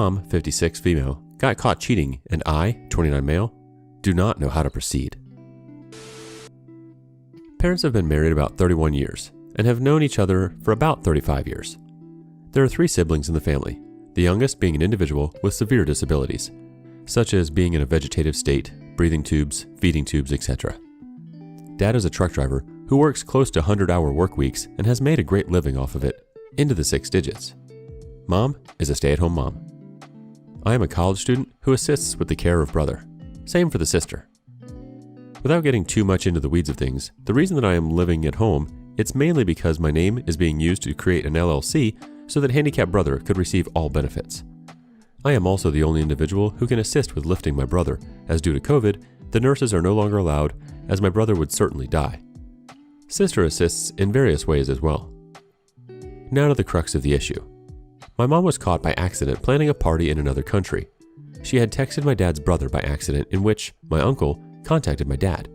Mom, 56 female, got caught cheating, and I, 29 male, do not know how to proceed. Parents have been married about 31 years and have known each other for about 35 years. There are 3 siblings in the family, the youngest being an individual with severe disabilities, such as being in a vegetative state, breathing tubes, feeding tubes, etc. Dad is a truck driver who works close to 100-hour work weeks and has made a great living off of it, into the 6 digits. Mom is a stay-at-home mom. I am a college student who assists with the care of brother. Same for the sister. Without getting too much into the weeds of things, the reason that I am living at home, it's mainly because my name is being used to create an LLC so that handicapped brother could receive all benefits. I am also the only individual who can assist with lifting my brother, as due to COVID, the nurses are no longer allowed, as my brother would certainly die. Sister assists in various ways as well. Now to the crux of the issue. My mom was caught by accident planning a party in another country. She had texted my dad's brother by accident, in which my uncle contacted my dad.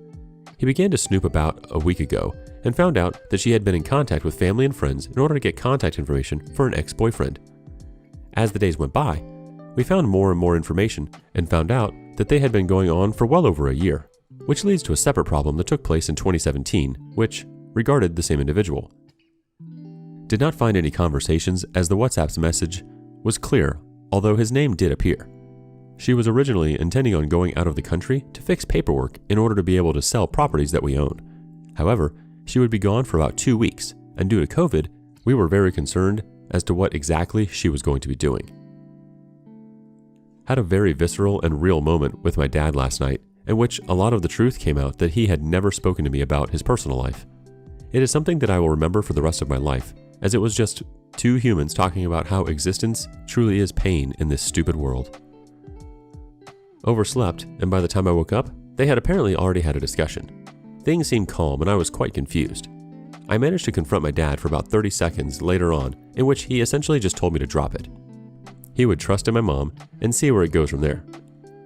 He began to snoop about a week ago and found out that she had been in contact with family and friends in order to get contact information for an ex-boyfriend. As the days went by, we found more and more information and found out that they had been going on for well over a year, which leads to a separate problem that took place in 2017, which regarded the same individual. Did not find any conversations as the WhatsApp's message was clear, although his name did appear. She was originally intending on going out of the country to fix paperwork in order to be able to sell properties that we own. However, she would be gone for about 2 weeks, and due to COVID, we were very concerned as to what exactly she was going to be doing. Had a very visceral and real moment with my dad last night, in which a lot of the truth came out that he had never spoken to me about his personal life. It is something that I will remember for the rest of my life, as it was just 2 humans talking about how existence truly is pain in this stupid world. Overslept, and by the time I woke up, they had apparently already had a discussion. Things seemed calm and I was quite confused. I managed to confront my dad for about 30 seconds later on, in which he essentially just told me to drop it. He would trust in my mom and see where it goes from there.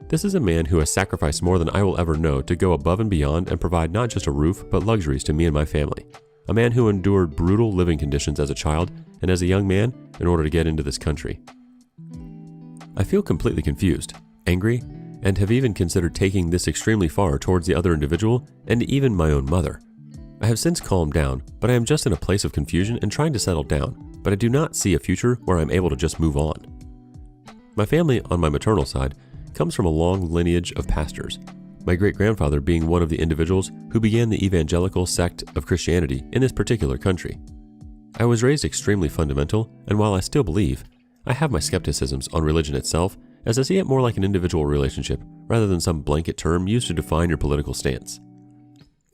This is a man who has sacrificed more than I will ever know to go above and beyond and provide not just a roof, but luxuries to me and my family. A man who endured brutal living conditions as a child and as a young man in order to get into this country. I feel completely confused, angry, and have even considered taking this extremely far towards the other individual and even my own mother. I have since calmed down, but I am just in a place of confusion and trying to settle down, but I do not see a future where I'm able to just move on. My family on my maternal side comes from a long lineage of pastors, my great-grandfather being one of the individuals who began the evangelical sect of Christianity in this particular country. I was raised extremely fundamental, and while I still believe, I have my skepticisms on religion itself, as I see it more like an individual relationship rather than some blanket term used to define your political stance.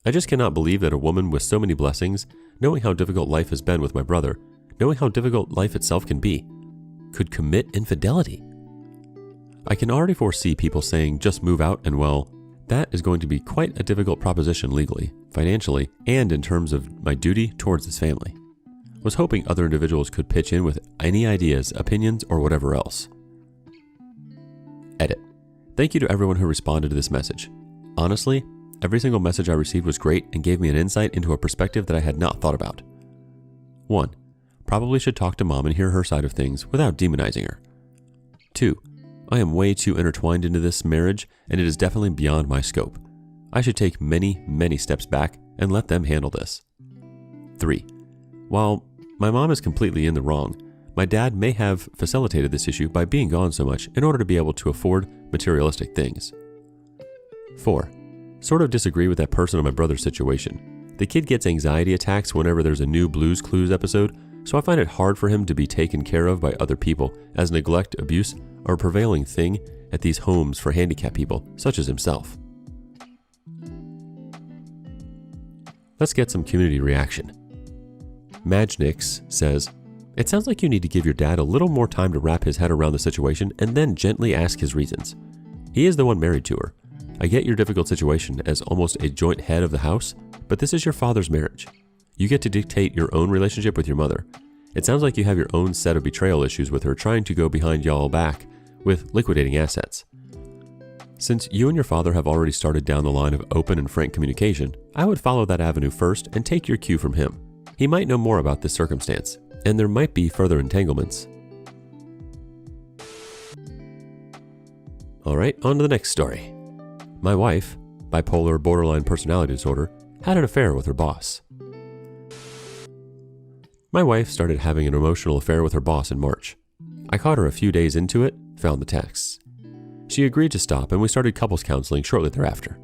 I just cannot believe that a woman with so many blessings, knowing how difficult life has been with my brother, knowing how difficult life itself can be, could commit infidelity. I can already foresee people saying just move out, and well, that is going to be quite a difficult proposition legally, financially, and in terms of my duty towards this family. Was hoping other individuals could pitch in with any ideas, opinions, or whatever else. Edit. Thank you to everyone who responded to this message. Honestly, every single message I received was great and gave me an insight into a perspective that I had not thought about. 1. Probably should talk to mom and hear her side of things without demonizing her. 2. I am way too intertwined into this marriage and it is definitely beyond my scope. I should take many steps back and let them handle this. 3. While my mom is completely in the wrong, my dad may have facilitated this issue by being gone so much in order to be able to afford materialistic things. 4. Sort of disagree with that person on my brother's situation. The kid gets anxiety attacks whenever there's a new Blue's Clues episode, so I find it hard for him to be taken care of by other people, as neglect, abuse are a prevailing thing at these homes for handicapped people, such as himself. Let's get some community reaction. Majnix says, "It sounds like you need to give your dad a little more time to wrap his head around the situation and then gently ask his reasons. He is the one married to her. I get your difficult situation as almost a joint head of the house, but this is your father's marriage. You get to dictate your own relationship with your mother. It sounds like you have your own set of betrayal issues with her trying to go behind y'all back with liquidating assets. Since you and your father have already started down the line of open and frank communication, I would follow that avenue first and take your cue from him. He might know more about this circumstance, and there might be further entanglements." Alright, on to the next story. My wife, bipolar borderline personality disorder, had an affair with her boss. My wife started having an emotional affair with her boss in March. I caught her a few days into it, found the texts. She agreed to stop and we started couples counseling shortly thereafter.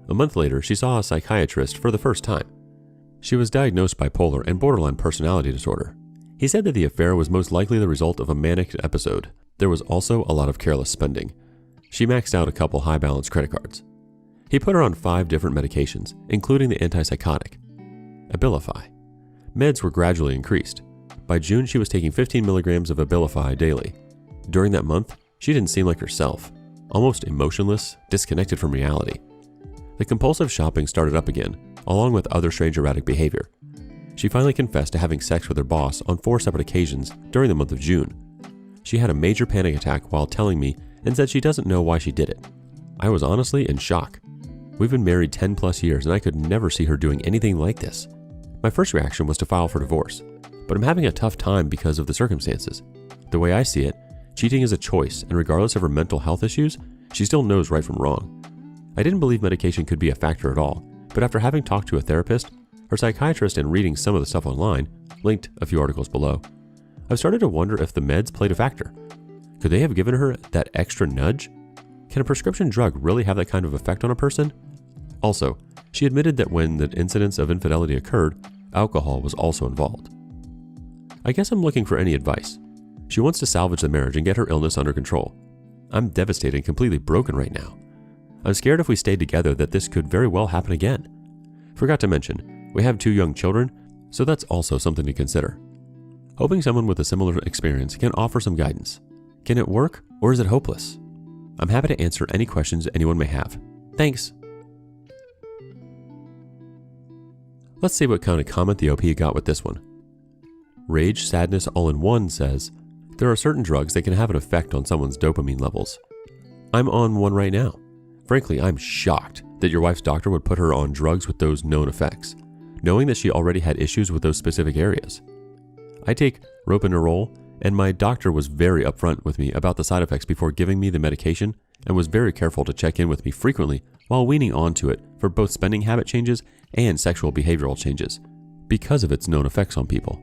A month later, she saw a psychiatrist for the first time. She was diagnosed bipolar and borderline personality disorder. He said that the affair was most likely the result of a manic episode. There was also a lot of careless spending. She maxed out a couple high-balance credit cards. He put her on 5 different medications, including the antipsychotic, Abilify. Meds were gradually increased. By June, she was taking 15 milligrams of Abilify daily. During that month, she didn't seem like herself, almost emotionless, disconnected from reality. The compulsive shopping started up again, along with other strange erratic behavior. She finally confessed to having sex with her boss on 4 separate occasions during the month of June. She had a major panic attack while telling me and said she doesn't know why she did it. I was honestly in shock. We've been married 10 plus years and I could never see her doing anything like this. My first reaction was to file for divorce, but I'm having a tough time because of the circumstances. The way I see it, cheating is a choice, and regardless of her mental health issues, she still knows right from wrong. I didn't believe medication could be a factor at all, but after having talked to a therapist, her psychiatrist, and reading some of the stuff online, linked a few articles below, I've started to wonder if the meds played a factor. Could they have given her that extra nudge? Can a prescription drug really have that kind of effect on a person? Also, she admitted that when the incidents of infidelity occurred, alcohol was also involved. I guess I'm looking for any advice. She wants to salvage the marriage and get her illness under control. I'm devastated and completely broken right now. I'm scared if we stayed together that this could very well happen again. Forgot to mention, we have 2 young children, so that's also something to consider. Hoping someone with a similar experience can offer some guidance. Can it work, or is it hopeless? I'm happy to answer any questions anyone may have. Thanks! Let's see what kind of comment the OP got with this one. Rage Sadness All in One says, there are certain drugs that can have an effect on someone's dopamine levels. I'm on one right now. Frankly, I'm shocked that your wife's doctor would put her on drugs with those known effects, knowing that she already had issues with those specific areas. I take roperidol, and my doctor was very upfront with me about the side effects before giving me the medication and was very careful to check in with me frequently while weaning onto it for both spending habit changes and sexual behavioral changes, because of its known effects on people.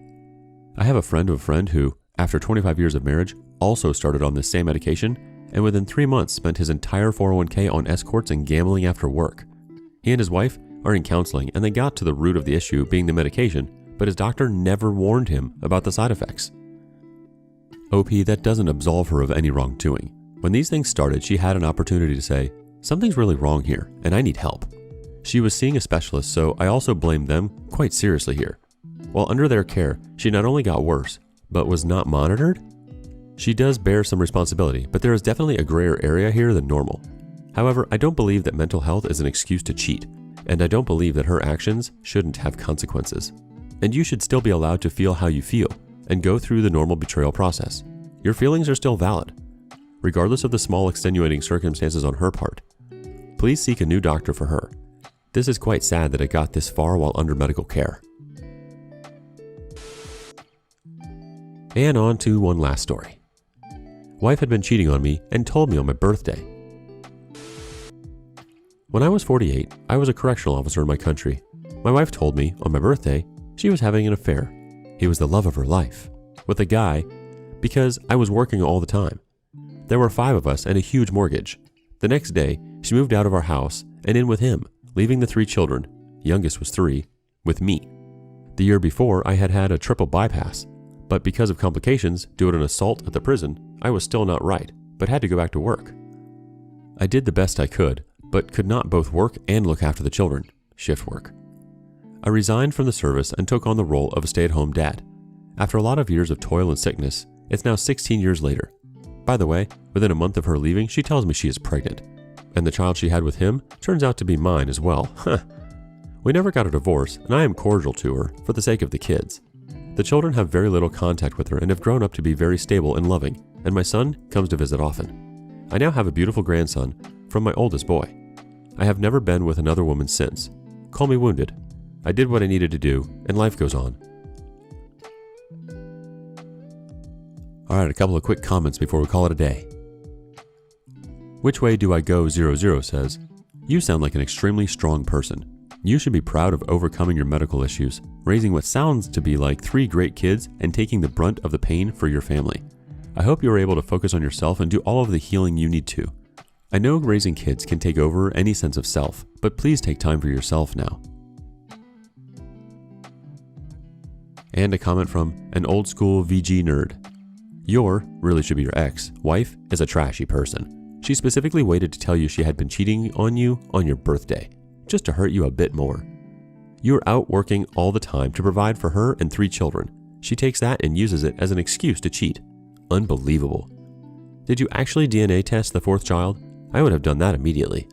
I have a friend of a friend who, after 25 years of marriage, also started on this same medication and within 3 months spent his entire 401k on escorts and gambling after work. He and his wife are in counseling and they got to the root of the issue being the medication, but his doctor never warned him about the side effects. OP, that doesn't absolve her of any wrongdoing. When these things started, she had an opportunity to say, something's really wrong here and I need help. She was seeing a specialist, so I also blame them quite seriously here. While under their care, she not only got worse, but was not monitored? She does bear some responsibility, but there is definitely a grayer area here than normal. However, I don't believe that mental health is an excuse to cheat, and I don't believe that her actions shouldn't have consequences. And you should still be allowed to feel how you feel and go through the normal betrayal process. Your feelings are still valid, regardless of the small extenuating circumstances on her part. Please seek a new doctor for her. This is quite sad that it got this far while under medical care. And on to one last story. Wife had been cheating on me and told me on my birthday. When I was 48, I was a correctional officer in my country. My wife told me on my birthday she was having an affair. He was the love of her life, with a guy, because I was working all the time. There were 5 of us and a huge mortgage. The next day, she moved out of our house and in with him, leaving the 3 children, youngest was 3, with me. The year before, I had had a triple bypass, but because of complications due to an assault at the prison, I was still not right, but had to go back to work. I did the best I could, but could not both work and look after the children, shift work. I resigned from the service and took on the role of a stay-at-home dad. After a lot of years of toil and sickness, it's now 16 years later. By the way, within a month of her leaving, she tells me she is pregnant. And the child she had with him turns out to be mine as well. We never got a divorce, and I am cordial to her for the sake of the kids. The children have very little contact with her and have grown up to be very stable and loving, and my son comes to visit often. I now have a beautiful grandson from my oldest boy. I have never been with another woman since. Call me wounded. I did what I needed to do, and life goes on. Alright, a couple of quick comments before we call it a day. Which Way Do I Go 00 says, you sound like an extremely strong person. You should be proud of overcoming your medical issues, raising what sounds to be like 3 great kids and taking the brunt of the pain for your family. I hope you are able to focus on yourself and do all of the healing you need to. I know raising kids can take over any sense of self, but please take time for yourself now. And a comment from an old school VG nerd. Your, really should be your ex, wife is a trashy person. She specifically waited to tell you she had been cheating on you on your birthday, just to hurt you a bit more. You are out working all the time to provide for her and 3 children. She takes that and uses it as an excuse to cheat. Unbelievable. Did you actually DNA test the 4th child? I would have done that immediately.